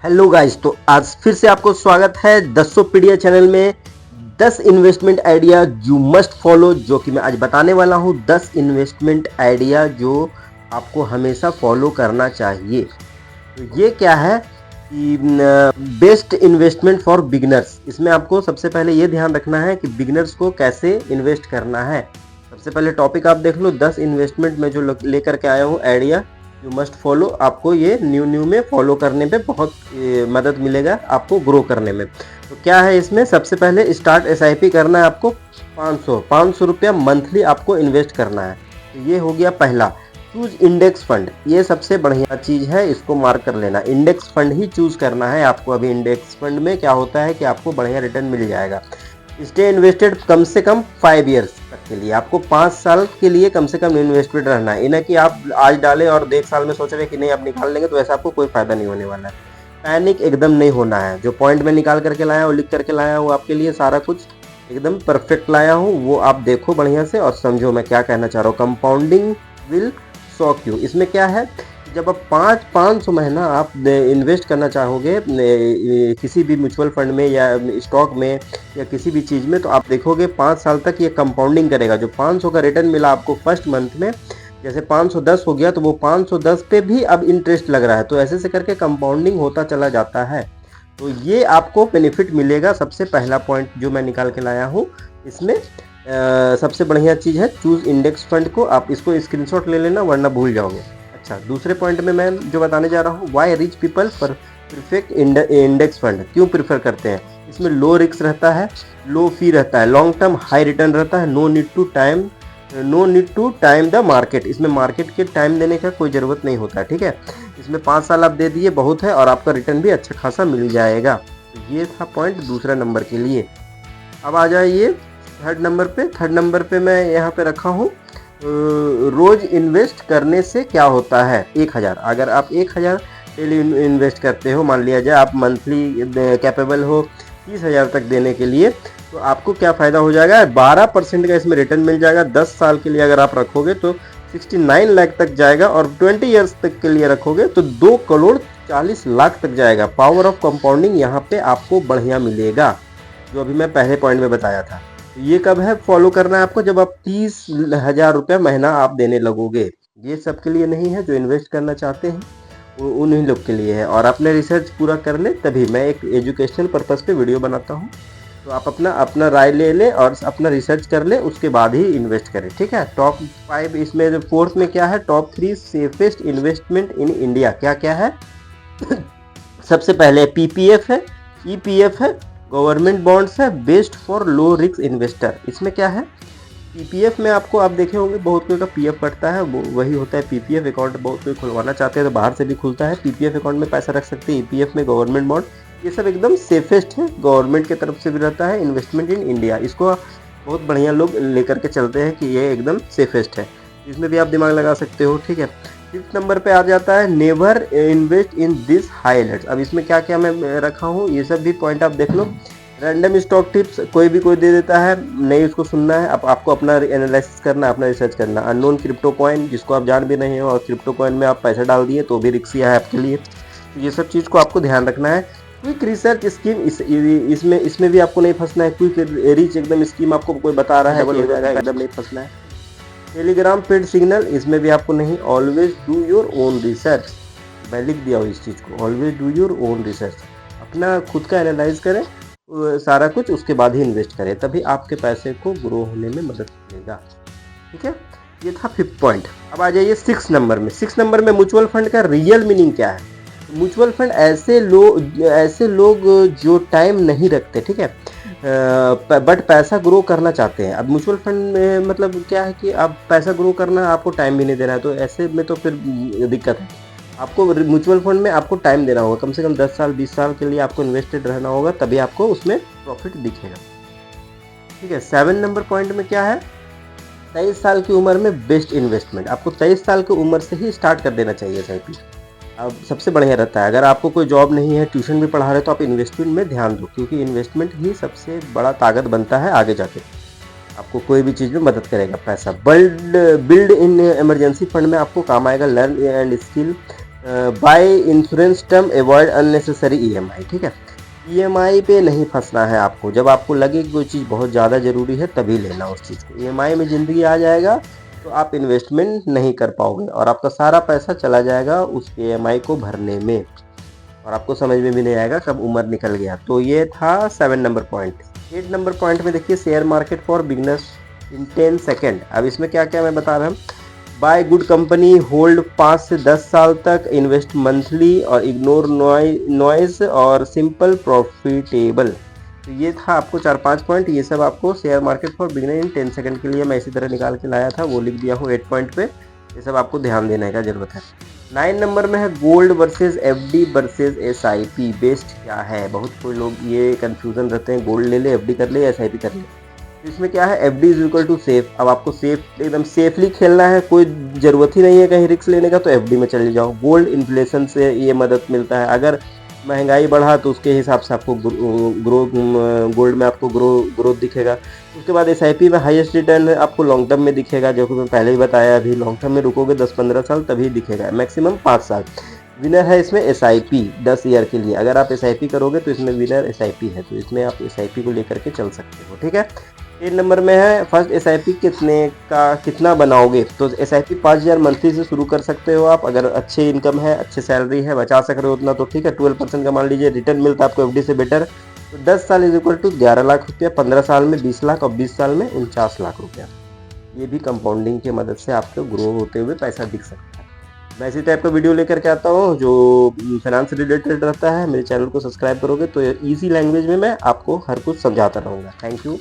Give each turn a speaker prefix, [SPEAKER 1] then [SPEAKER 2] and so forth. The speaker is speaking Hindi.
[SPEAKER 1] हेलो गाइस, तो आज फिर से आपको स्वागत है दसोपीडिया चैनल में। 10 investment idea you must follow, जो कि मैं आज बताने वाला हूं। 10 इन्वेस्टमेंट आइडिया जो आपको हमेशा फॉलो करना चाहिए। तो ये क्या है कि बेस्ट इन्वेस्टमेंट फॉर बिगिनर्स। इसमें आपको सबसे पहले ये ध्यान रखना है कि बिगिनर्स को कैसे इन्वेस्ट करना है। सबसे पहले टॉपिक आप देख लो, 10 इन्वेस्टमेंट में जो लेकर के आया हूँ आइडिया यू मस्ट फॉलो। आपको ये न्यू में फॉलो करने पे बहुत मदद मिलेगा, आपको ग्रो करने में। तो क्या है इसमें, सबसे पहले स्टार्ट एसआईपी करना है आपको। 500 रुपया मंथली आपको इन्वेस्ट करना है। तो ये हो गया पहला। चूज इंडेक्स फंड, ये सबसे बढ़िया चीज़ है, इसको मार्क कर लेना। इंडेक्स फंड ही चूज करना है आपको। अभी इंडेक्स फंड में क्या होता है कि आपको बढ़िया रिटर्न मिल जाएगा। स्टे इन्वेस्टेड कम से कम 5 ईयर्स तक के लिए, आपको 5 साल के लिए कम से कम इन्वेस्टेड रहना है। इन्हें कि आप आज डालें और 1 साल में सोच रहे हैं कि नहीं आप निकाल लेंगे, तो ऐसा आपको कोई फायदा नहीं होने वाला है। पैनिक एकदम नहीं होना है। जो पॉइंट में निकाल करके लाया हूँ, लिख करके लाया हूँ आपके लिए, सारा कुछ एकदम परफेक्ट लाया हूँ, वो आप देखो बढ़िया से और समझो मैं क्या कहना चाह रहा हूँ। Compounding will shock you. इसमें क्या है, जब आप 500 महीना आप इन्वेस्ट करना चाहोगे किसी भी म्यूचुअल फंड में या स्टॉक में या किसी भी चीज़ में, तो आप देखोगे 5 साल तक ये कंपाउंडिंग करेगा। जो 500 का रिटर्न मिला आपको फर्स्ट मंथ में, जैसे 510 हो गया तो वो 510 पे भी अब इंटरेस्ट लग रहा है। तो ऐसे से करके कंपाउंडिंग होता चला जाता है। तो ये आपको बेनिफिट मिलेगा। सबसे पहला पॉइंट जो मैं निकाल के लाया हूँ इसमें सबसे बढ़िया चीज़ है चूज इंडेक्स फंड को। आप इसको स्क्रीनशॉट ले लेना वरना भूल जाओगे। अच्छा, दूसरे पॉइंट में मैं जो बताने जा रहा हूँ, वाई रिच पीपल पर परफेक्ट इंडेक्स फंड क्यों प्रेफर करते हैं। इसमें लो रिस्क रहता है, लो फी रहता है, लॉन्ग टर्म हाई रिटर्न रहता है, no need to time the market. इसमें मार्केट के टाइम देने का कोई ज़रूरत नहीं होता है, ठीक है। इसमें 5 साल आप दे दिए बहुत है और आपका रिटर्न भी अच्छा खासा मिल जाएगा। तो ये था पॉइंट दूसरा नंबर के लिए। अब आ जाइए थर्ड नंबर पे। थर्ड नंबर पे मैं यहाँ पे रखा हूँ रोज इन्वेस्ट करने से क्या होता है। 1000, अगर आप 1000 डेली इन्वेस्ट करते हो, मान लिया जाए आप मंथली कैपेबल हो 30,000 तक देने के लिए, तो आपको क्या फ़ायदा हो जाएगा, 12% का इसमें रिटर्न मिल जाएगा। 10 साल के लिए अगर आप रखोगे तो 69 लाख तक जाएगा और 20 ईयर्स तक के लिए रखोगे तो 2,40,00,000 तक जाएगा। पावर ऑफ कंपाउंडिंग यहाँ पे आपको बढ़िया मिलेगा, जो अभी मैं पहले पॉइंट में बताया था। ये कब है फॉलो करना है आपको, जब आप 30,000 रुपये महीना आप देने लगोगे। ये सबके लिए नहीं है, जो इन्वेस्ट करना चाहते हैं उन्हीं लोग के लिए है। और अपने रिसर्च पूरा कर ले, तभी मैं एक एजुकेशनल पर्पस पे वीडियो बनाता हूँ। तो आप अपना राय ले लें और अपना रिसर्च कर ले, उसके बाद ही इन्वेस्ट करें, ठीक है। टॉप 5 इसमें जो फोर्थ में क्या है, top 3 safest investment in India क्या क्या है। सबसे पहले पीपीएफ है, ईपीएफ है, गवर्नमेंट बॉन्ड्स है, best for low risk investor. इसमें क्या है, पीपीएफ में आपको आप देखे होंगे बहुत कोई का पीएफ कटता है, वो वही होता है पीपीएफ अकाउंट। बहुत कोई खुलवाना चाहते हैं तो बाहर से भी खुलता है, पीपीएफ अकाउंट में पैसा रख सकते हैं। ईपीएफ में गवर्नमेंट बॉन्ड, ये सब एकदम सेफेस्ट है, गवर्नमेंट की तरफ से भी रहता है। इन्वेस्टमेंट इन इंडिया, इसको बहुत बढ़िया लोग लेकर के चलते हैं कि ये एकदम सेफेस्ट है। इसमें भी आप दिमाग लगा सकते हो, ठीक है। 5th नंबर पे आ जाता है never invest in this highlights. अब इसमें क्या क्या मैं रखा हूँ, ये सब भी पॉइंट आप देख लो। रैंडम स्टॉक टिप्स कोई भी कोई दे देता है, नहीं उसको सुनना है। अब आपको अपना एनालिसिस करना, अपना रिसर्च करना। अननोन क्रिप्टो कॉइन, जिसको आप जान भी नहीं हो और क्रिप्टो कॉइन में आप पैसा डाल दिए तो भी रिस्की है आपके लिए। तो ये सब चीज़ को आपको ध्यान रखना है। क्विक रिसर्च स्कीम, इसमें भी आपको नहीं फंसना है। क्विक रिच एकदम स्कीम आपको कोई बता रहा है डबल हो जाएगा, एकदम नहीं फंसना है। टेलीग्राम पेड सिग्नल, इसमें भी आपको नहीं। Always do your own research, मैं लिख दिया हूँ इस चीज़ को। Always do your own research, अपना खुद का एनालाइज करें सारा कुछ, उसके बाद ही इन्वेस्ट करें, तभी आपके पैसे को ग्रो होने में मदद मिलेगा, ठीक है। ये था 5th पॉइंट। अब आ जाइए 6 नंबर में। 6 नंबर में म्यूचुअल फंड का रियल मीनिंग क्या है। म्यूचुअल फंड ऐसे लोग जो टाइम नहीं रखते, ठीक है, बट पैसा ग्रो करना चाहते हैं। अब म्यूचुअल फंड में मतलब क्या है कि अब पैसा ग्रो करना, आपको टाइम भी नहीं देना है, तो ऐसे में तो फिर दिक्कत है। आपको म्यूचुअल फंड में आपको टाइम देना होगा, कम से कम 10 साल 20 साल के लिए आपको इन्वेस्टेड रहना होगा, तभी आपको उसमें प्रॉफिट दिखेगा, ठीक है। 7 नंबर पॉइंट में क्या है, 23 साल की उम्र में बेस्ट इन्वेस्टमेंट। आपको 23 साल की उम्र से ही स्टार्ट कर देना चाहिए एसआईपी। अब सबसे बढ़िया रहता है, अगर आपको कोई जॉब नहीं है, ट्यूशन भी पढ़ा रहे, तो आप इन्वेस्टमेंट में ध्यान दो, क्योंकि इन्वेस्टमेंट ही सबसे बड़ा ताकत बनता है आगे जाके। आपको कोई भी चीज़ में मदद करेगा पैसा। बिल्ड इन इमरजेंसी फंड में आपको काम आएगा। Learn and skill buy insurance term avoid unnecessary EMI. ठीक है, ईएमआई पे नहीं फंसना है आपको। जब आपको लगे कि कोई चीज़ बहुत ज़्यादा ज़रूरी है तभी लेना उस चीज़ को। ईएमआई में ज़िंदगी आ जाएगा तो आप इन्वेस्टमेंट नहीं कर पाओगे और आपका सारा पैसा चला जाएगा उस ईएमआई को भरने में और आपको समझ में भी नहीं आएगा कब उम्र निकल गया। तो ये था 7 नंबर पॉइंट। 8 नंबर पॉइंट में देखिए, share market for beginners in 10 second. अब इसमें क्या क्या मैं बता रहा हूँ। बाय गुड कंपनी, होल्ड 5 से 10 साल तक, इन्वेस्ट मंथली और इग्नोर नॉइज और सिंपल प्रॉफिटेबल। तो ये था आपको 4-5 पॉइंट। ये सब आपको share market for beginner in 10 second के लिए मैं इसी तरह निकाल के लाया था, वो लिख दिया हूँ 8 पॉइंट पे। ये सब आपको ध्यान देने का जरूरत है। 9 नंबर में है gold versus FD versus SIP, best क्या है। बहुत कोई लोग ये कंफ्यूजन रहते हैं, गोल्ड ले ले, एफडी कर ले या एसआईपी कर ले। तो इसमें क्या है, FD is equal to safe. अब आपको सेफ एकदम सेफली खेलना है, कोई ज़रूरत ही नहीं है कहीं रिस्क लेने का, तो एफडी में चले जाओ। गोल्ड इन्फ्लेशन से ये मदद मिलता है, अगर महंगाई बढ़ा तो उसके हिसाब से आपको गोल्ड में आपको ग्रोथ दिखेगा। उसके बाद एसआईपी में हाईएस्ट रिटर्न आपको लॉन्ग टर्म में दिखेगा, जो कि मैं पहले ही बताया। अभी लॉन्ग टर्म में रुकोगे 10-15 साल तभी दिखेगा, मैक्सिमम 5 साल। विनर है इसमें एसआईपी 10 ईयर के लिए। अगर आप एसआईपी करोगे तो इसमें विनर एसआईपी है, तो इसमें आप एसआईपी को लेकर के चल सकते हो। ठीक है, 3 नंबर में है फर्स्ट एसआईपी कितना बनाओगे। तो एसआईपी 5,000 मंथली से शुरू कर सकते हो आप। अगर अच्छे इनकम है, अच्छी सैलरी है, बचा सक रहे हो उतना तो ठीक है। 12% का मान लीजिए रिटर्न मिलता है आपको एफडी से बेटर। तो 10 साल इज इक्वल टू 11 लाख रुपया, 15 साल में 20 लाख और 20 साल में 49 लाख रुपया। ये भी कंपाउंडिंग की मदद से आपको ग्रो होते हुए पैसा दिख सकता है। मैं इसी टाइप का वीडियो लेकर के आता हूँ जो फाइनेंस रिलेटेड रहता है। मेरे चैनल को सब्सक्राइब करोगे तो इजी लैंग्वेज में मैं आपको हर कुछ समझाता रहूँगा। Thank you.